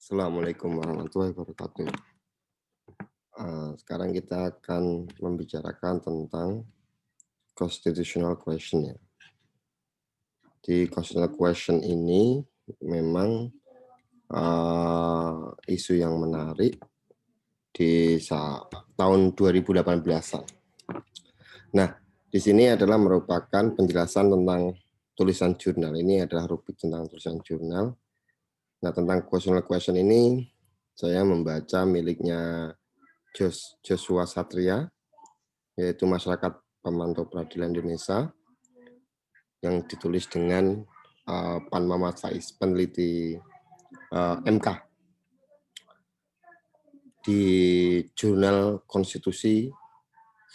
Assalamualaikum warahmatullahi wabarakatuh. Sekarang kita akan membicarakan tentang constitutional question ya. Di constitutional question ini memang isu yang menarik di tahun 2018-an. Nah, di sini adalah merupakan penjelasan tentang tulisan jurnal. Ini adalah rubrik tentang tulisan jurnal. Nah, tentang constitutional question ini saya membaca miliknya Joshua Satria, yaitu Masyarakat Pemantau Peradilan Indonesia, yang ditulis dengan Pan Mamat Faiz, peneliti MK, di Jurnal Konstitusi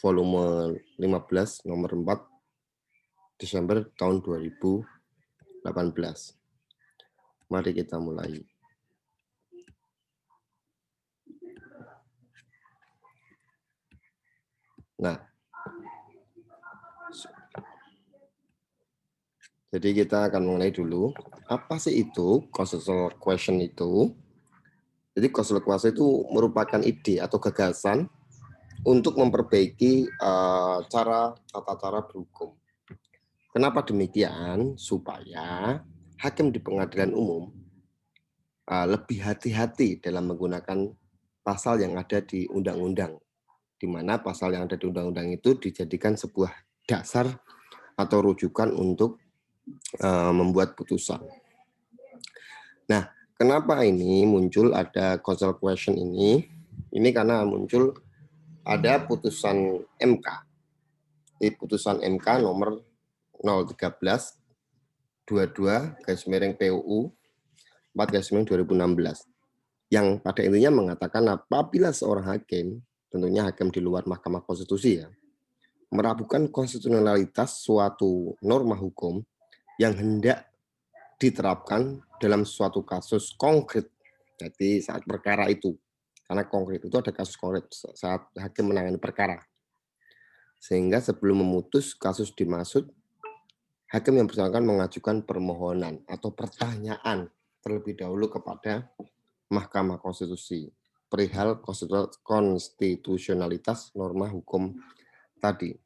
volume 15 nomor 4 Desember tahun 2018. Mari kita mulai. Nah, jadi kita akan mengenai dulu apa sih itu constitutional question itu. Jadi constitutional question itu merupakan ide atau gagasan untuk memperbaiki tata cara berhukum. Kenapa demikian? Supaya hakim di pengadilan umum lebih hati-hati dalam menggunakan pasal yang ada di undang-undang, di mana pasal yang ada di undang-undang itu dijadikan sebuah dasar atau rujukan untuk membuat putusan. Nah, kenapa ini muncul ada constitutional question ini? Ini karena muncul ada putusan MK. Di putusan MK nomor 013 22 PUU 4 2016 yang pada intinya mengatakan apabila seorang hakim, tentunya hakim di luar Mahkamah Konstitusi ya, meragukan konstitusionalitas suatu norma hukum yang hendak diterapkan dalam suatu kasus konkret. Jadi saat perkara itu, karena konkret itu ada kasus konkret saat hakim menangani perkara. Sehingga sebelum memutus kasus dimaksud, hakim yang bersangkutan mengajukan permohonan atau pertanyaan terlebih dahulu kepada Mahkamah Konstitusi perihal konstitusionalitas norma hukum tadi.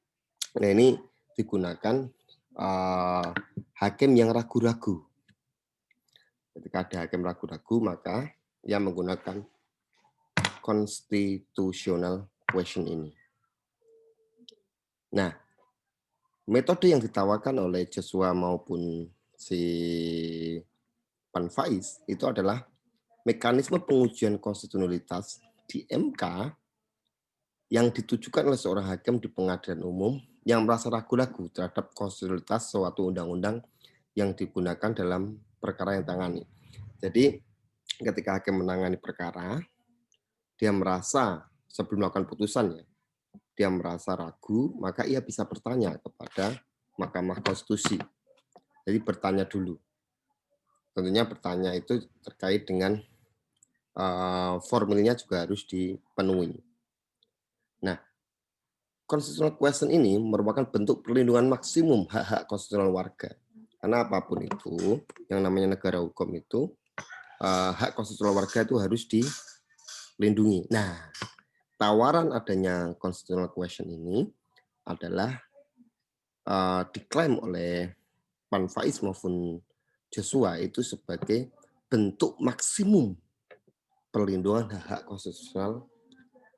Nah, ini digunakan hakim yang ragu-ragu. Ketika ada hakim ragu-ragu, maka ia menggunakan constitutional question ini. Nah, metode yang ditawarkan oleh Joshua maupun si Pan Faiz itu adalah mekanisme pengujian konstitusionalitas di MK yang ditujukan oleh seorang hakim di pengadilan umum yang merasa ragu-ragu terhadap konstitusionalitas suatu undang-undang yang digunakan dalam perkara yang ditangani. Jadi ketika hakim menangani perkara, dia merasa sebelum melakukan putusan ya, dia merasa ragu, maka ia bisa bertanya kepada Mahkamah Konstitusi. Jadi bertanya dulu. Tentunya bertanya itu terkait dengan formilnya juga harus dipenuhi. Nah, constitutional question ini merupakan bentuk perlindungan maksimum hak-hak konstitusional warga. Karena apapun itu, yang namanya negara hukum itu, hak konstitusional warga itu harus dilindungi. Nah, tawaran adanya constitutional question ini adalah diklaim oleh Pan Faiz maupun Joshua itu sebagai bentuk maksimum perlindungan hak-hak konstitusional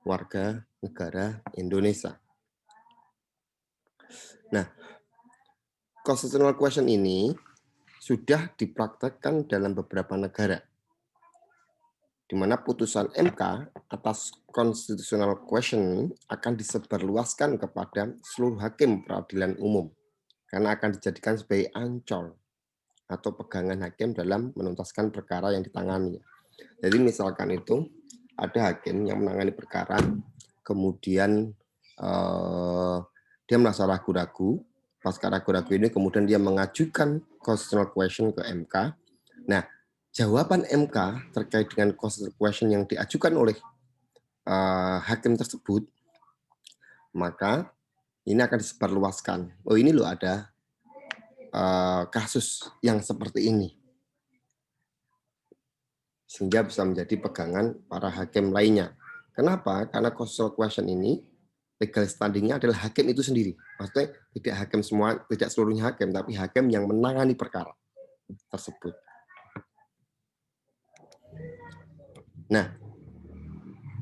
warga negara Indonesia. Nah, constitutional question ini sudah dipraktekkan dalam beberapa negara, di mana putusan MK atas constitutional question akan disebarluaskan kepada seluruh hakim peradilan umum, karena akan dijadikan sebagai ancol atau pegangan hakim dalam menuntaskan perkara yang ditangani. Jadi misalkan itu ada hakim yang menangani perkara, kemudian dia merasa ragu-ragu, pasca ragu-ragu ini kemudian dia mengajukan constitutional question ke MK. Nah, jawaban MK terkait dengan constitutional question yang diajukan oleh hakim tersebut, maka ini akan disebarluaskan. Oh, ini loh ada kasus yang seperti ini. sehingga bisa menjadi pegangan para hakim lainnya. Kenapa? Karena constitutional question ini legal standing-nya adalah hakim itu sendiri. Maksudnya tidak seluruhnya hakim, tapi hakim yang menangani perkara tersebut. Nah,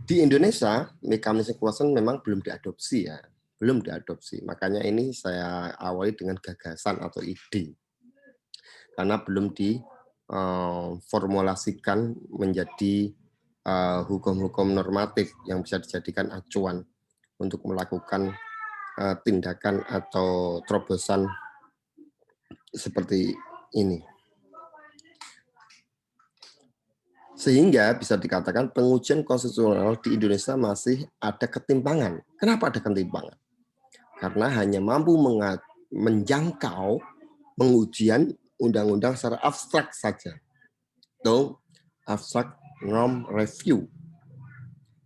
di Indonesia mekanisme question memang belum diadopsi ya, belum diadopsi. Makanya ini saya awali dengan gagasan atau ide, karena belum diformulasikan menjadi hukum-hukum normatif yang bisa dijadikan acuan untuk melakukan tindakan atau terobosan seperti ini. Sehingga bisa dikatakan pengujian konstitusional di Indonesia masih ada ketimpangan. Kenapa ada ketimpangan? Karena hanya mampu menjangkau pengujian undang-undang secara abstrak saja. Atau abstrak norm review.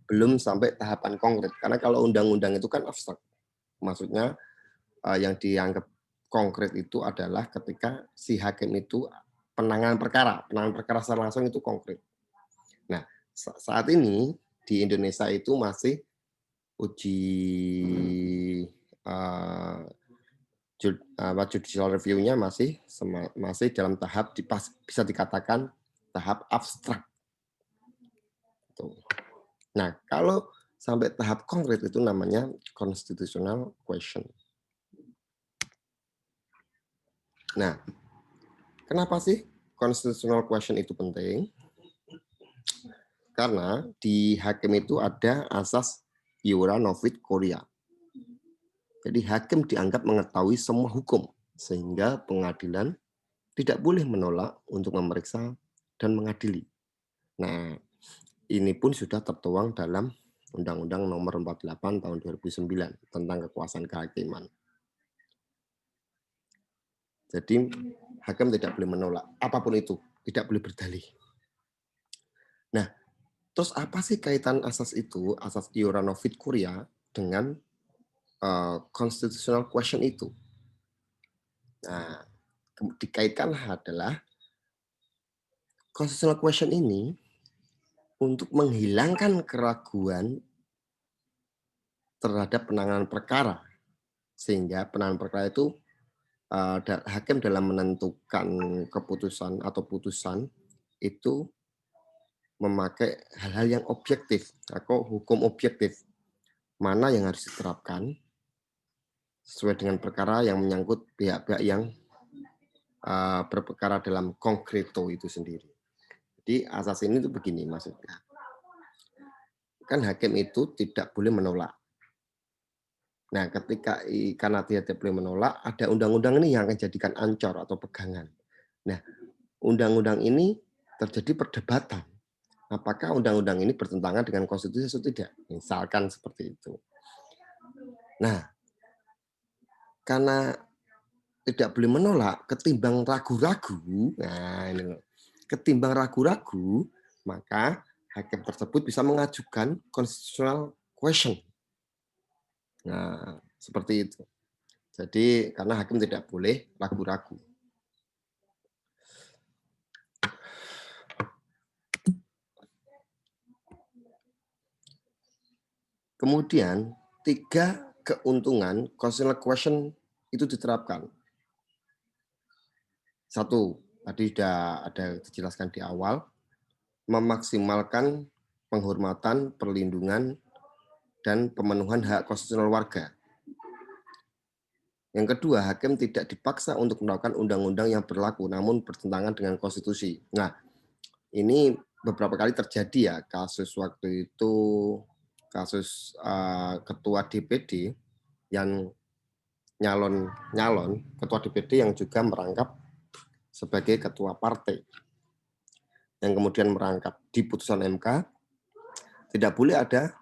Belum sampai tahapan konkret. Karena kalau undang-undang itu kan abstrak. Maksudnya yang dianggap konkret itu adalah ketika si hakim itu penanganan perkara secara langsung itu konkret. Nah, saat ini di Indonesia itu masih uji judicial review-nya masih dalam tahap bisa dikatakan tahap abstrak. Nah, kalau sampai tahap konkret itu namanya constitutional question. Nah, kenapa sih constitutional question itu penting? Karena di hakim itu ada asas iura novit curia. Jadi hakim dianggap mengetahui semua hukum, sehingga pengadilan tidak boleh menolak untuk memeriksa dan mengadili. Nah, ini pun sudah tertuang dalam Undang-Undang Nomor 48 Tahun 2009 tentang kekuasaan kehakiman. Jadi hakim tidak boleh menolak apapun itu, tidak boleh berdalih. Nah, terus apa sih kaitan asas itu, asas iura novit curia dengan constitutional question itu? Nah, dikaitkan adalah constitutional question ini untuk menghilangkan keraguan terhadap penanganan perkara, sehingga penanganan perkara itu hakim dalam menentukan keputusan atau putusan itu memakai hal-hal yang objektif atau hukum objektif, mana yang harus diterapkan sesuai dengan perkara yang menyangkut pihak-pihak yang berperkara dalam konkreto itu sendiri. Jadi asas ini tuh begini maksudnya. Kan hakim itu tidak boleh menolak. Nah, karena tidak boleh menolak, ada undang-undang ini yang akan jadikan ancor atau pegangan. Nah, undang-undang ini terjadi perdebatan. Apakah undang-undang ini bertentangan dengan konstitusi atau tidak? Misalkan seperti itu. Nah, karena tidak boleh menolak, ketimbang ragu-ragu, maka hakim tersebut bisa mengajukan constitutional question. Nah, seperti itu. Jadi karena hakim tidak boleh ragu-ragu. Kemudian 3 keuntungan constitutional question itu diterapkan. 1, tadi sudah ada dijelaskan di awal, memaksimalkan penghormatan, perlindungan, dan pemenuhan hak konstitusional warga. Yang kedua, hakim tidak dipaksa untuk melakukan undang-undang yang berlaku namun bertentangan dengan konstitusi. Nah, ini beberapa kali terjadi ya, kasus waktu itu, kasus ketua DPD yang nyalon ketua DPD yang juga merangkap sebagai ketua partai, yang kemudian merangkap di putusan MK, tidak boleh ada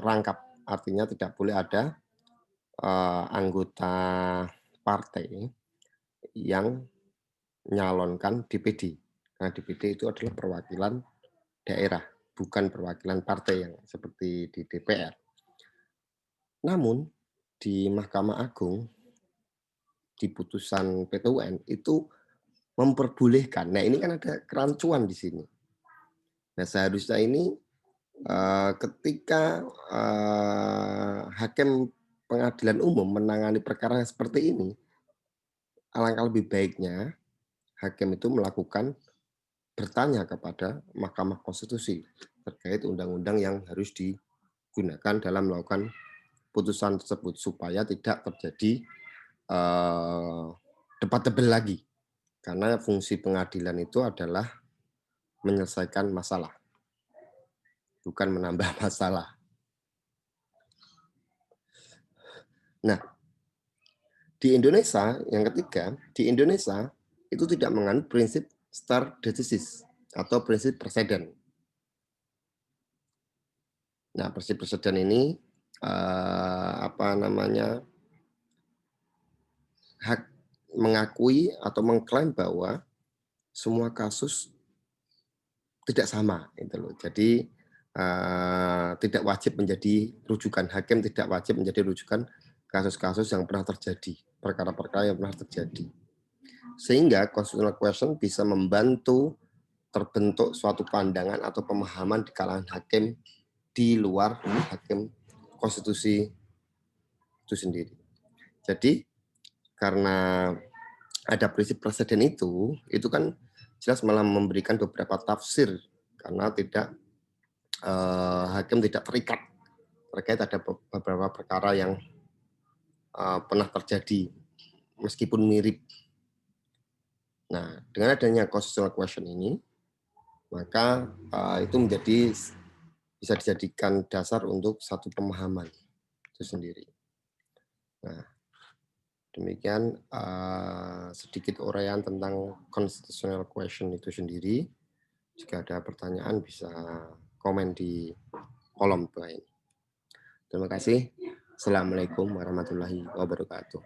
rangkap, artinya tidak boleh ada anggota partai yang nyalonkan DPD. Karena DPD itu adalah perwakilan daerah, bukan perwakilan partai yang seperti di DPR. Namun di Mahkamah Agung, di putusan PT UN itu memperbolehkan. Nah, ini kan ada kerancuan di sini. Nah, seharusnya ini ketika hakim pengadilan umum menangani perkara yang seperti ini, alangkah lebih baiknya hakim itu melakukan bertanya kepada Mahkamah Konstitusi terkait undang-undang yang harus digunakan dalam melakukan putusan tersebut supaya tidak terjadi debat tebal lagi. Karena fungsi pengadilan itu adalah menyelesaikan masalah, bukan menambah masalah. Nah, di Indonesia, yang ketiga, di Indonesia itu tidak menganut prinsip stare decisis atau prinsip preseden. Nah, prinsip preseden ini hak mengakui atau mengklaim bahwa semua kasus tidak sama, gitu loh. Jadi tidak wajib menjadi rujukan hakim, tidak wajib menjadi rujukan kasus-kasus yang pernah terjadi, perkara-perkara yang pernah terjadi. Sehingga constitutional question bisa membantu terbentuk suatu pandangan atau pemahaman di kalangan hakim di luar hakim konstitusi itu sendiri. Jadi karena ada prinsip presiden itu kan jelas malah memberikan beberapa tafsir karena tidak hakim tidak terikat terkait ada beberapa perkara yang pernah terjadi meskipun mirip. Nah, dengan adanya constitutional question ini, maka itu menjadi bisa dijadikan dasar untuk satu pemahaman itu sendiri. Nah, demikian sedikit uraian tentang constitutional question itu sendiri. Jika ada pertanyaan bisa komen di kolom bawah ini. Terima kasih. Assalamualaikum warahmatullahi wabarakatuh.